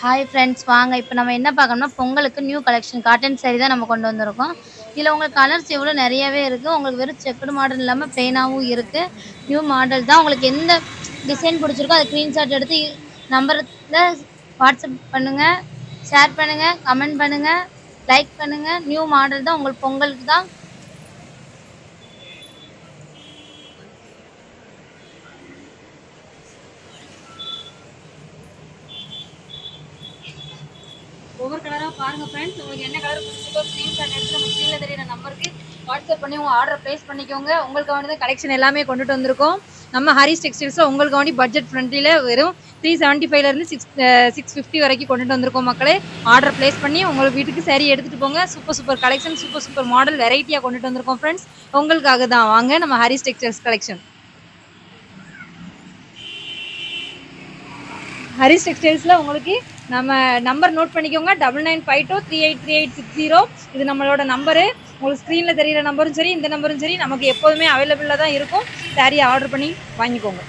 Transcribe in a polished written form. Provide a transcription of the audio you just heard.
Hi friends, வாங்க இப்போ நம்ம என்ன பார்க்கணும்னா பொங்கலுக்கு நியூ கலெக்ஷன் காட்டன் சாரி தான் நம்ம கொண்டு வந்திருக்கோம். இதில் உங்களுக்கு கலர்ஸ் எவ்வளோ நிறையவே இருக்குது. உங்களுக்கு வெறும் செக்குடு மாடல் இல்லாமல் பிளெயினாகவும் இருக்குது. நியூ மாடல் தான். உங்களுக்கு எந்த டிசைன் பிடிச்சிருக்கோ அதை ஸ்க்ரீன்ஷாட் எடுத்து நம்பரில் வாட்ஸ்அப் பண்ணுங்கள், ஷேர் பண்ணுங்கள், கமெண்ட் பண்ணுங்கள், லைக் பண்ணுங்கள். நியூ மாடல் தான், உங்களுக்கு பொங்கலுக்கு தான். ஒவ்வொரு கலராக பாருங்கள் ஃப்ரெண்ட்ஸ். உங்களுக்கு என்ன கலர் பிடிச்சிருக்கோ ஸ்க்ரீன்ஷாட் எடுத்து நம்ம ஸ்க்ரீனில் தெரியுற நம்பருக்கு வாட்ஸ்அப் பண்ணி உங்கள் ஆர்டர் ப்ளேஸ் பண்ணிக்கோங்க. உங்களுக்கு வந்து கலெக்ஷன் எல்லாமே கொண்டுட்டு வந்திருக்கோம். நம்ம ஹரிஸ் டெக்ஸ்டைல்ஸில் உங்களுக்கு வேண்டி பட்ஜெட் ஃப்ரெண்ட்லியில் வெறும் 375லேருந்து 650 வரைக்கும் கொண்டுட்டு வந்திருக்கோம். மக்களே, ஆர்டர் ப்ளேஸ் பண்ணி உங்கள் வீட்டுக்கு சரி எடுத்துகிட்டு போங்க. சூப்பர் கலெக்ஷன், சூப்பர் மாடல் வெரைட்டியாக கொண்டுட்டு வந்திருக்கோம் ஃப்ரெண்ட்ஸ். உங்களுக்காக தான். வாங்க நம்ம ஹரிஸ் டெக்ஸ்டைல்ஸ் கலெக்ஷன். ஹரிஸ் டெக்ஸ்டைல்ஸில் உங்களுக்கு நம்ம நம்பர் நோட் பண்ணிக்கோங்க. 9952383860. இது நம்மளோட நம்பரு. உங்களுக்கு ஸ்க்ரீனில் தெரிகிற நம்பரும் சரி, இந்த நம்பரும் சரி, நமக்கு எப்போதுமே அவைலபிளாக தான் இருக்கும். சாரியை ஆர்டர் பண்ணி வாங்கிக்கோங்க.